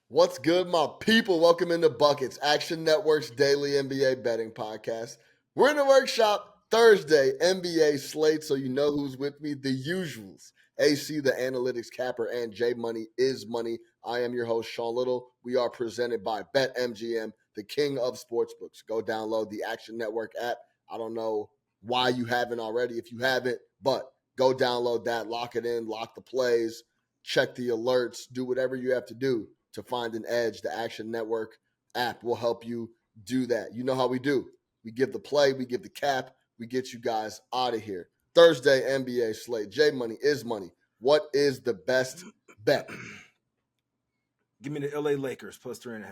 What's good, my people? Welcome into Buckets, Action Network's daily NBA betting podcast. We're in the workshop Thursday, NBA slate, so you know who's with me, the usuals. AC, the analytics capper, and J Money is money. I am your host, Sean Little. We are presented by BetMGM, the king of sportsbooks. Go download the Action Network app. I don't know why you haven't already if you haven't, but go download that, lock it in, lock the plays, check the alerts, do whatever you have to do to find an edge. The Action Network app will help you do that. You know how we do. We give the play, we give the cap, we get you guys out of here. Thursday NBA slate. J Money is money. What is the best bet? Give me the LA Lakers plus 3.5.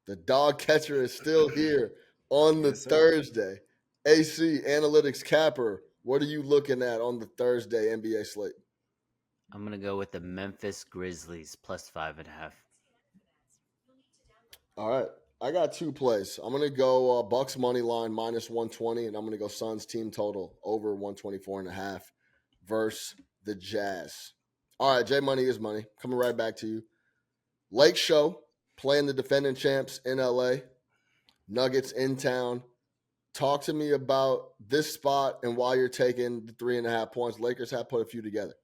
The dog catcher is still here on the Yes, sir. Thursday. AC Analytics Capper, what are you looking at on the Thursday NBA slate? I'm gonna go with the Memphis Grizzlies plus 5.5. All right. I got two plays. I'm going to go Bucks money line minus 120, and I'm going to go Suns team total over 124.5 versus the Jazz. All right, J Money is money. Coming right back to you. Lake Show playing the defending champs in LA. Nuggets in town. Talk to me about this spot and why you're taking the 3.5 points. Lakers have put a few together.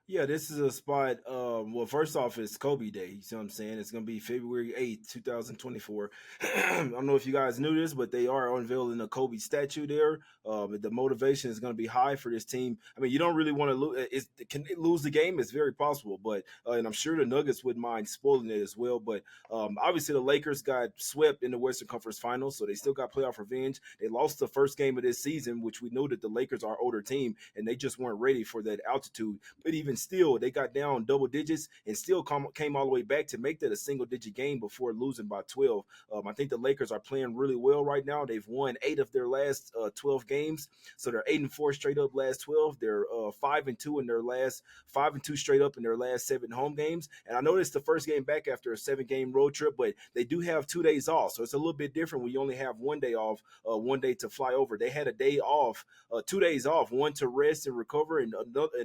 Yeah, this is a spot. Well, first off, it's Kobe Day. You see what I'm saying? It's going to be February 8th, 2024. I don't know if you guys knew this, but they are unveiling a Kobe statue there. The motivation is going to be high for this team. I mean, you don't really want to lose. Can they lose the game? It's very possible, but and I'm sure the Nuggets wouldn't mind spoiling it as well. But obviously, the Lakers got swept in the Western Conference Finals, so they still got playoff revenge. They lost the first game of this season, which we knew that the Lakers are an older team, and they just weren't ready for that altitude. But even still, they got down double digits and still came all the way back to make that a single-digit game before losing by 12. I think the Lakers are playing really well right now. They've won 8 of their last 12 games, so they're 8-4 straight up last 12. They're 5-2 in their last 5-2 straight up in their last 7 home games. And I know it's the first game back after a 7-game road trip, but they do have 2 days off, so it's a little bit different when you only have 1 day off, 1 day to fly over. They had a day off, 2 days off, one to rest and recover, and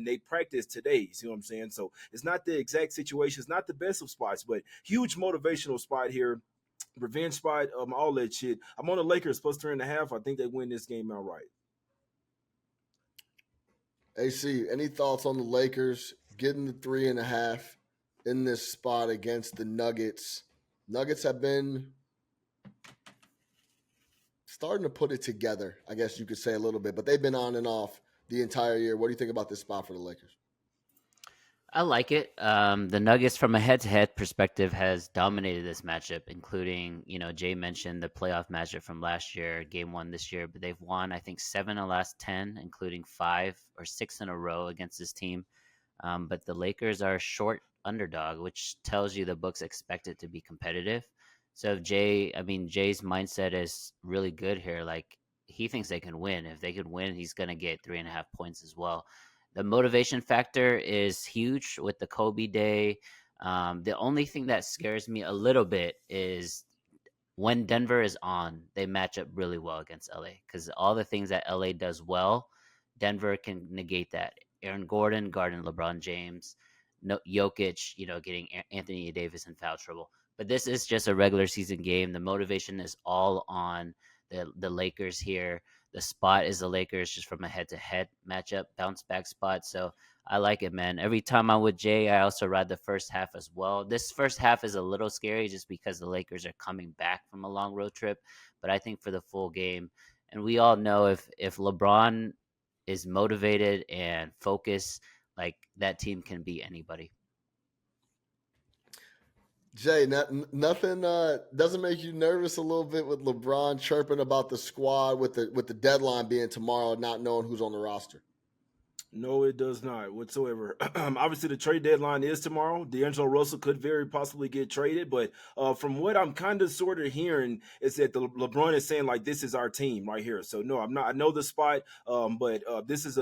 they practiced today. You see what I'm saying? So it's not the exact situation. It's not the best of spots, but huge motivational spot here. Revenge spot, all that shit. I'm on the Lakers plus 3.5. I think they win this game outright. AC, any thoughts on the Lakers getting the 3.5 in this spot against the Nuggets? Nuggets have been starting to put it together, I guess you could say a little bit, but they've been on and off the entire year. What do you think about this spot for the Lakers? I like it. The Nuggets, from a head-to-head perspective, has dominated this matchup, including, Jay mentioned the playoff matchup from last year, game 1 this year, but they've won, I think, 7 of the last 10, including 5 or 6 in a row against this team. But the Lakers are a short underdog, which tells you the books expect it to be competitive. So if Jay's mindset is really good here. Like, he thinks they can win. If they could win, he's going to get 3.5 points as well. The motivation factor is huge with the Kobe Day. The only thing that scares me a little bit is when Denver is on, they match up really well against LA, because all the things that LA does well, Denver can negate that. Aaron Gordon guarding LeBron James, Jokic, getting Anthony Davis in foul trouble. But this is just a regular season game. The motivation is all on the Lakers here. The spot is the Lakers just from a head-to-head matchup, bounce back spot. So I like it, man. Every time I'm with Jay, I also ride the first half as well. This first half is a little scary just because the Lakers are coming back from a long road trip. But I think for the full game, and we all know if LeBron is motivated and focused, like, that team can beat anybody. Jay, nothing doesn't make you nervous a little bit with LeBron chirping about the squad with the deadline being tomorrow, not knowing who's on the roster? No, it does not whatsoever. Obviously, the trade deadline is tomorrow. D'Angelo Russell could very possibly get traded, but from what I'm kind of sort of hearing is that the LeBron is saying, like, this is our team right here. So no, I'm not. I know the spot, but this is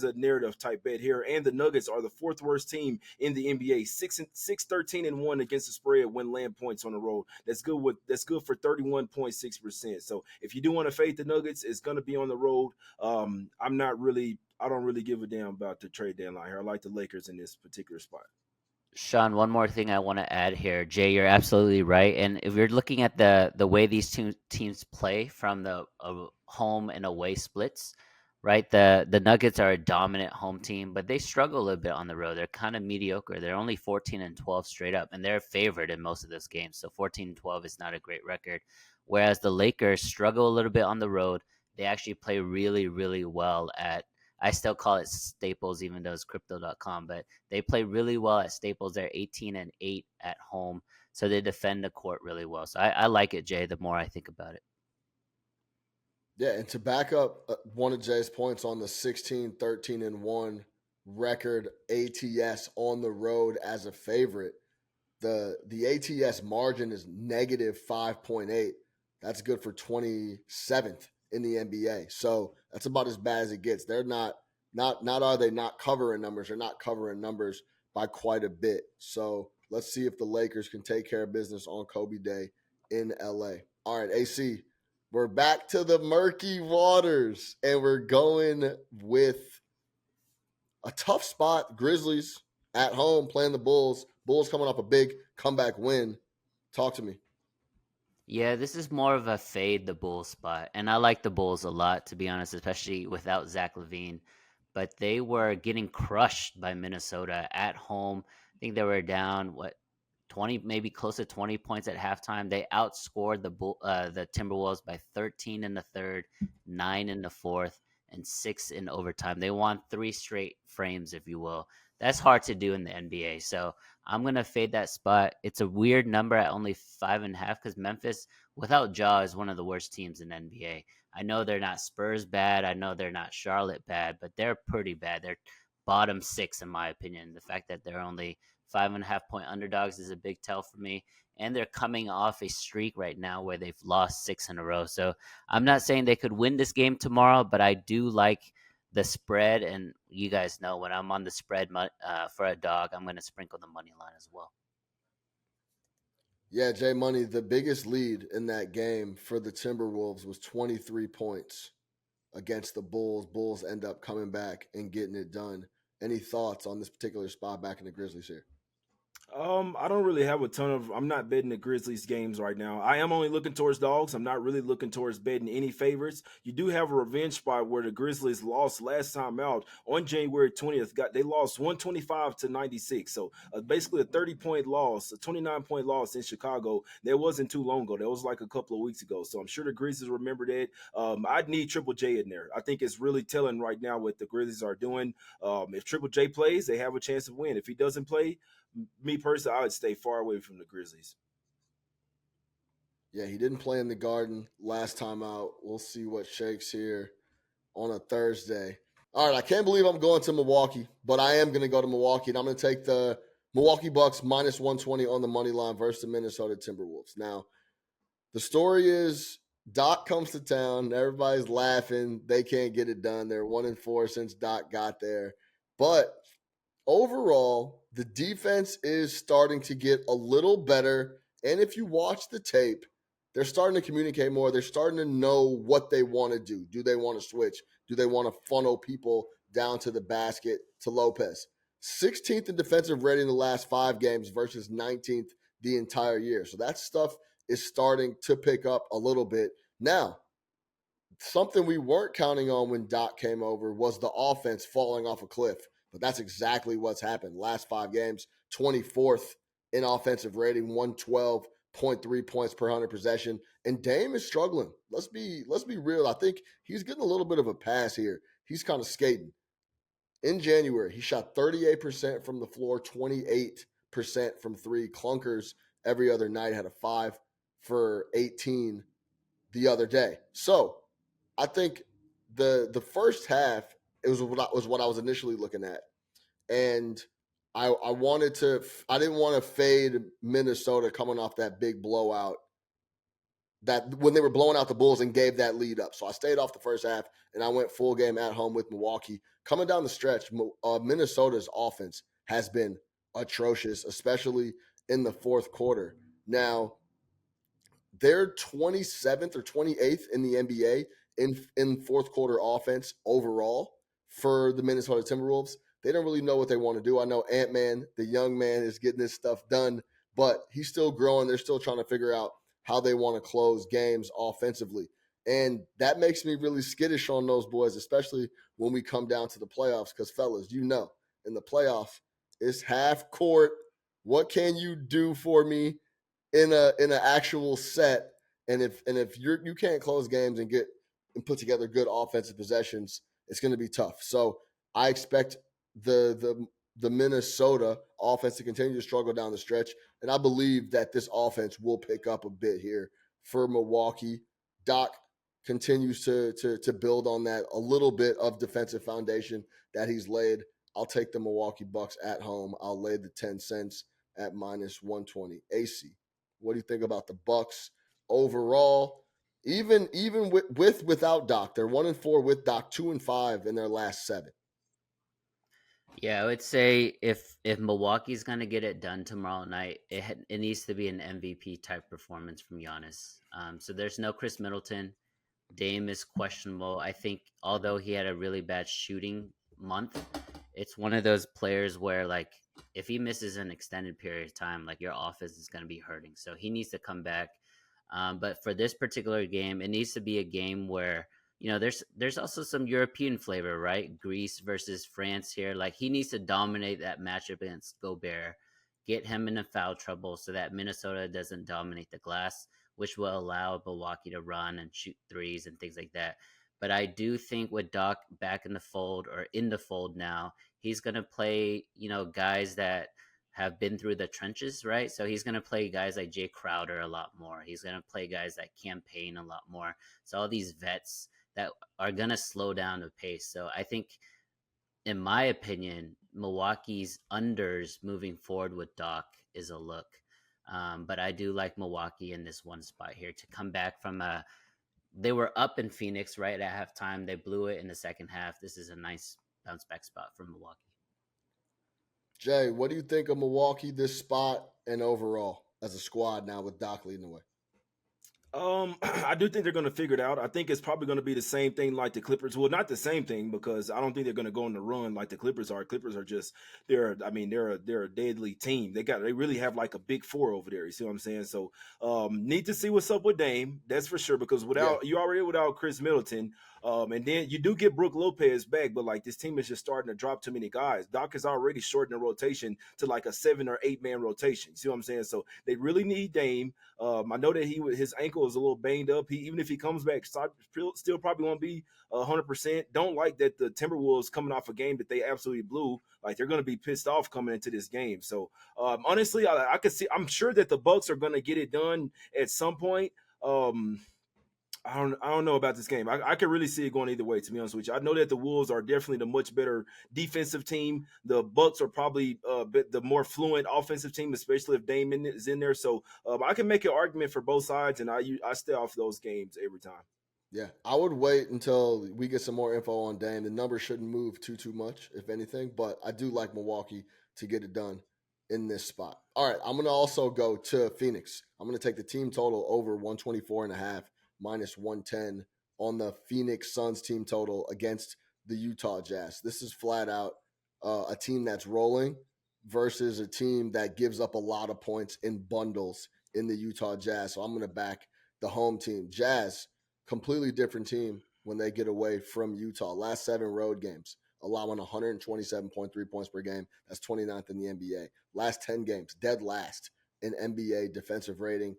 a narrative type bet here. And the Nuggets are the 4th worst team in the NBA, 13-1 against the spread when land points on the road. That's good for 31.6%. So if you do want to fade the Nuggets, it's going to be on the road. I don't really give a damn about the trade deadline here. I like the Lakers in this particular spot. Sean, one more thing I want to add here. Jay, you're absolutely right. And if you're looking at the way these two teams play from the home and away splits, right? The Nuggets are a dominant home team, but they struggle a little bit on the road. They're kind of mediocre. They're only 14 and 12 straight up, and they're favored in most of those games. So 14 and 12 is not a great record. Whereas the Lakers struggle a little bit on the road. They actually play really, really well at, I still call it Staples, even though it's crypto.com, but they play really well at Staples. They're 18 and 8 at home. So they defend the court really well. So I like it, Jay, the more I think about it. Yeah, and to back up one of Jay's points on the 16, 13, and 1 record ATS on the road as a favorite, the ATS margin is negative 5.8. That's good for 27th in the NBA. So that's about as bad as it gets. They're not are they not covering numbers? They're not covering numbers by quite a bit. So let's see if the Lakers can take care of business on Kobe Day in LA. All right, AC, we're back to the murky waters, and we're going with a tough spot. Grizzlies at home playing the Bulls. Bulls coming off a big comeback win. Talk to me. Yeah, this is more of a fade the Bulls spot. And I like the Bulls a lot, to be honest, especially without Zach LaVine. But they were getting crushed by Minnesota at home. I think they were down, 20, maybe close to 20 points at halftime. They outscored the Timberwolves by 13 in the third, 9 in the fourth, and 6 in overtime. They won 3 straight frames, if you will. That's hard to do in the NBA. So I'm gonna fade that spot. It's a weird number at only 5.5 because Memphis, without Ja, is one of the worst teams in NBA. I know they're not Spurs bad. I know they're not Charlotte bad, but they're pretty bad. They're bottom 6 in my opinion. The fact that they're only 5.5 point underdogs is a big tell for me. And they're coming off a streak right now where they've lost 6 in a row. So I'm not saying they could win this game tomorrow, but I do like the spread. And you guys know when I'm on the spread for a dog, I'm going to sprinkle the money line as well. Yeah, Jay Money, the biggest lead in that game for the Timberwolves was 23 points against the Bulls. Bulls end up coming back and getting it done. Any thoughts on this particular spot back in the Grizzlies here? I don't really have a ton of. I'm not betting the Grizzlies games right now. I am only looking towards dogs. I'm not really looking towards betting any favorites. You do have a revenge spot where the Grizzlies lost last time out on January 20th. They lost 125 to 96. So basically a 30-point loss, a 29-point loss in Chicago. That wasn't too long ago. That was like a couple of weeks ago. So I'm sure the Grizzlies remember that. I'd need Triple J in there. I think it's really telling right now what the Grizzlies are doing. If Triple J plays, they have a chance to win. If he doesn't play, me personally, I would stay far away from the Grizzlies. Yeah, he didn't play in the Garden last time out. We'll see what shakes here on a Thursday. All right, I can't believe I'm going to Milwaukee, but I am going to go to Milwaukee, and I'm going to take the Milwaukee Bucks minus 120 on the money line versus the Minnesota Timberwolves. Now, the story is Doc comes to town. Everybody's laughing. They can't get it done. They're 1-4 since Doc got there. But overall, the defense is starting to get a little better. And if you watch the tape, they're starting to communicate more. They're starting to know what they want to do. Do they want to switch? Do they want to funnel people down to the basket to Lopez? 16th in defensive rating the last 5 games versus 19th the entire year. So that stuff is starting to pick up a little bit. Now, something we weren't counting on when Doc came over was the offense falling off a cliff. But that's exactly what's happened. Last 5 games, 24th in offensive rating, 112.3 points per 100 possession. And Dame is struggling. Let's be real. I think he's getting a little bit of a pass here. He's kind of skating. In January, he shot 38% from the floor, 28% from 3. Clunkers every other night, had a 5 for 18 the other day. So I think the first half was what I was initially looking at, and I didn't want to fade Minnesota coming off that big blowout that when they were blowing out the Bulls and gave that lead up. So I stayed off the first half and I went full game at home with Milwaukee. Coming down the stretch, Minnesota's offense has been atrocious, especially in the fourth quarter. Now, they're 27th or 28th in the NBA in fourth quarter offense overall for the Minnesota Timberwolves. they don't really know what they want to do. I know Ant-Man, the young man, is getting this stuff done, but he's still growing. They're still trying to figure out how they want to close games offensively. And that makes me really skittish on those boys, especially when we come down to the playoffs. Because, fellas, in the playoffs, it's half court. What can you do for me in an actual set? And if you can't close games and put together good offensive possessions, it's going to be tough. So I expect the Minnesota offense to continue to struggle down the stretch, and I believe that this offense will pick up a bit here for Milwaukee. Doc continues to build on that a little bit of defensive foundation that he's laid. I'll take the Milwaukee Bucks at home. I'll lay the 10 cents at minus 120. AC, what do you think about the Bucks overall? Even without Doc, they're 1-4 with Doc, 2-5 in their last 7. Yeah, I would say if Milwaukee's going to get it done tomorrow night, it needs to be an MVP type performance from Giannis. So there's no Chris Middleton. Dame is questionable. I think although he had a really bad shooting month, it's one of those players where, like, if he misses an extended period of time, like, your offense is going to be hurting. So he needs to come back. But for this particular game, it needs to be a game where, there's also some European flavor, right? Greece versus France here. Like, he needs to dominate that matchup against Gobert, get him into foul trouble so that Minnesota doesn't dominate the glass, which will allow Milwaukee to run and shoot threes and things like that. But I do think with Doc back in the fold now, he's going to play, guys that have been through the trenches, right? So he's going to play guys like Jay Crowder a lot more. He's going to play guys like Campaign a lot more. So all these vets that are going to slow down the pace. So I think, in my opinion, Milwaukee's unders moving forward with Doc is a look. But I do like Milwaukee in this one spot here to come back from they were up in Phoenix right at halftime. They blew it in the second half. This is a nice bounce back spot for Milwaukee. Jay, what do you think of Milwaukee this spot and overall as a squad now with Doc leading the way? I do think they're going to figure it out. I think it's probably going to be the same thing like the Clippers. Well, not the same thing, because I don't think they're going to go on the run like the Clippers are. Clippers are just they're a deadly team. They really have like a big four over there. You see what I'm saying? So need to see what's up with Dame. That's for sure, because you're already without Chris Middleton. And then you do get Brook Lopez back, but like this team is just starting to drop too many guys. Doc has already shortened the rotation to like a 7 or 8 man rotation. You see what I'm saying? So they really need Dame. I know that his ankle is a little banged up. Even if he comes back, still probably won't be 100%. Don't like that the Timberwolves coming off a game that they absolutely blew. Like, they're going to be pissed off coming into this game. So honestly, I could see. I'm sure that the Bucks are going to get it done at some point. I don't know about this game. I could really see it going either way, to be honest with you. I know that the Wolves are definitely the much better defensive team. The Bucks are probably the more fluent offensive team, especially if Dame is in there. So I can make an argument for both sides, and I stay off those games every time. Yeah, I would wait until we get some more info on Dame. The numbers shouldn't move too much, if anything, but I do like Milwaukee to get it done in this spot. All right, I'm going to also go to Phoenix. I'm going to take the team total over 124.5 minus 110 on the Phoenix Suns team total against the Utah Jazz. This is flat out a team that's rolling versus a team that gives up a lot of points in bundles in the Utah Jazz. So I'm going to back the home team. Jazz, completely different team when they get away from Utah. Last 7 road games, allowing 127.3 points per game. That's 29th in the NBA. Last 10 games, dead last in NBA defensive rating,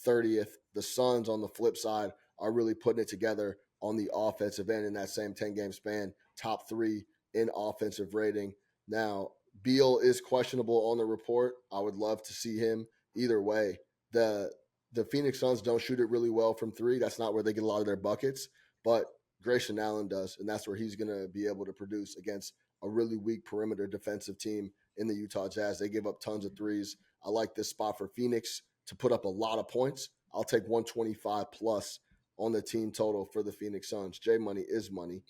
30th. The Suns, on the flip side, are really putting it together on the offensive end in that same 10-game span, top 3 in offensive rating. Now, Beal is questionable on the report. I would love to see him either way. The Phoenix Suns don't shoot it really well from 3. That's not where they get a lot of their buckets, but Grayson Allen does, and that's where he's going to be able to produce against a really weak perimeter defensive team in the Utah Jazz. They give up tons of threes. I like this spot for Phoenix to put up a lot of points. I'll take 125 plus on the team total for the Phoenix Suns. J Money is money.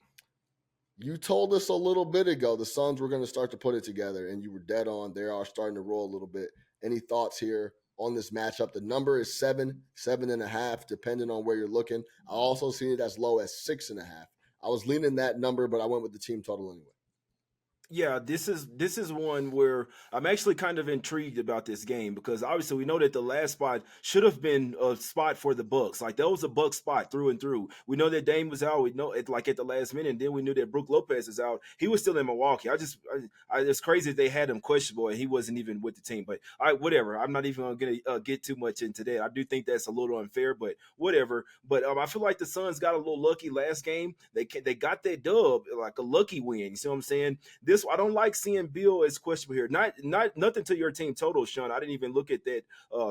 You told us a little bit ago the Suns were going to start to put it together, and you were dead on. They are starting to roll a little bit. Any thoughts here on this matchup? The number is 7.5, depending on where you're looking. I also seen it as low as 6.5. I was leaning that number, but I went with the team total anyway. Yeah, this is one where I'm actually kind of intrigued about this game because obviously we know that the last spot should have been a spot for the Bucks. Like that was a Bucks spot through and through. We know that Dame was out. We know it like at the last minute, and then we knew that Brook Lopez is out. He was still in Milwaukee. It's crazy that they had him questionable and he wasn't even with the team. But whatever. I'm not even gonna get too much into that. I do think that's a little unfair, but whatever. But I feel like the Suns got a little lucky last game. They got that dub like a lucky win. You see what I'm saying? This I don't like seeing Bill as questionable here. Not nothing to your team total, Sean. I didn't even look at that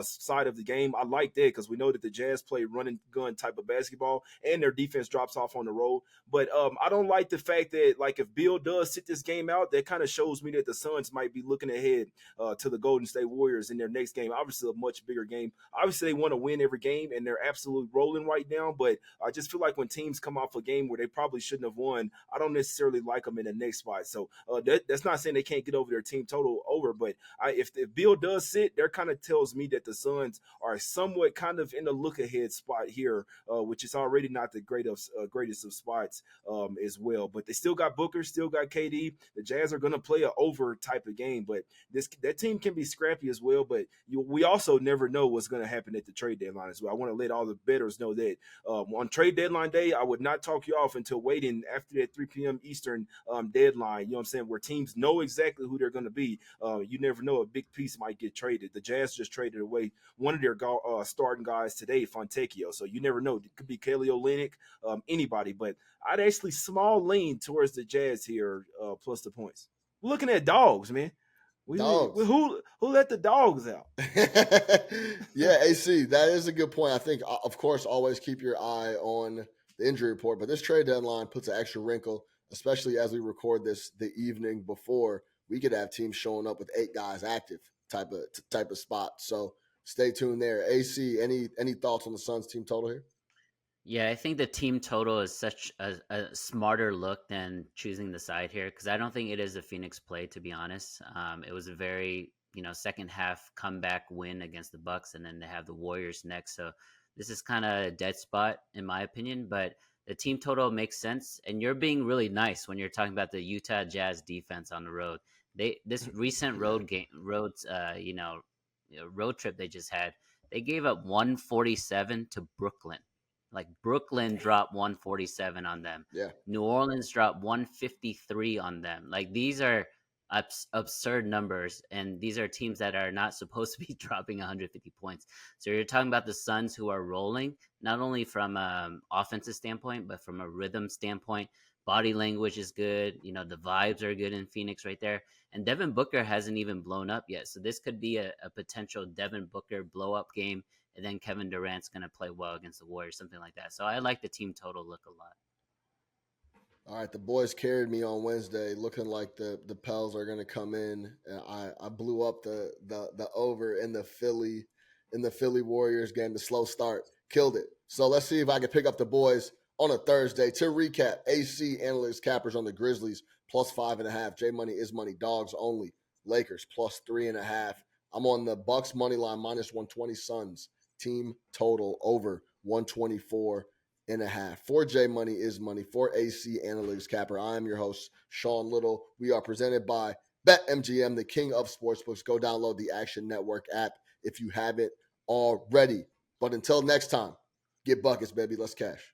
side of the game. I like that because we know that the Jazz play run and gun type of basketball, and their defense drops off on the road. But I don't like the fact that like if Bill does sit this game out, that kind of shows me that the Suns might be looking ahead to the Golden State Warriors in their next game. Obviously, a much bigger game. Obviously, they want to win every game, and they're absolutely rolling right now. But I just feel like when teams come off a game where they probably shouldn't have won, I don't necessarily like them in the next spot. So that's not saying they can't get over their team total over, but if Bill does sit, that kind of tells me that the Suns are somewhat kind of in the look ahead spot here, which is already not the greatest of spots as well. But they still got Booker, still got KD. The Jazz are going to play an over type of game, but that team can be scrappy as well. But we also never know what's going to happen at the trade deadline as well. I want to let all the bettors know that on trade deadline day, I would not talk you off until waiting after that 3 p.m. Eastern deadline. You know what I'm saying? Where teams know exactly who they're going to be. You never know, a big piece might get traded. The Jazz just traded away one of their starting guys today, Fontecchio. So you never know. It could be Kelly Olynyk, anybody. But I'd actually small lean towards the Jazz here, plus the points. We're looking at dogs, man. Who let the dogs out? Yeah, AC, that is a good point. I think, of course, always keep your eye on the injury report, but this trade deadline puts an extra wrinkle, especially as we record this the evening before. We could have teams showing up with 8 guys active type of spot. So stay tuned there. AC, any thoughts on the Suns team total here? Yeah, I think the team total is such a smarter look than choosing the side here because I don't think it is a Phoenix play, to be honest. It was a very second half comeback win against the Bucks, and then they have the Warriors next. So this is kind of a dead spot in my opinion, but the team total makes sense. And you're being really nice when you're talking about the Utah Jazz defense on the road. This recent road road trip they just had, they gave up 147 to Brooklyn. Like Brooklyn dropped 147 on them. Yeah. New Orleans dropped 153 on them. Like these are absurd numbers, and these are teams that are not supposed to be dropping 150 points. So you're talking about the Suns who are rolling, not only from an offensive standpoint, but from a rhythm standpoint. Body language is good. The vibes are good in Phoenix right there. And Devin Booker hasn't even blown up yet. So this could be a potential Devin Booker blow up game. And then Kevin Durant's going to play well against the Warriors, something like that. So I like the team total look a lot. All right, the boys carried me on Wednesday, looking like the Pels are going to come in. I blew up the over in the Philly Warriors game. The slow start killed it. So let's see if I can pick up the boys on a Thursday. To recap, AC analytics cappers on the Grizzlies plus 5.5. J Money is money. Dogs only. Lakers plus 3.5. I'm on the Bucks money line minus 120. Suns team total over 124.5. For J Money is money. For AC analytics capper, I am your host, Sean Little. We are presented by BetMGM, the king of sportsbooks. Go download the Action Network app if you haven't already. But until next time, get buckets, baby. Let's cash.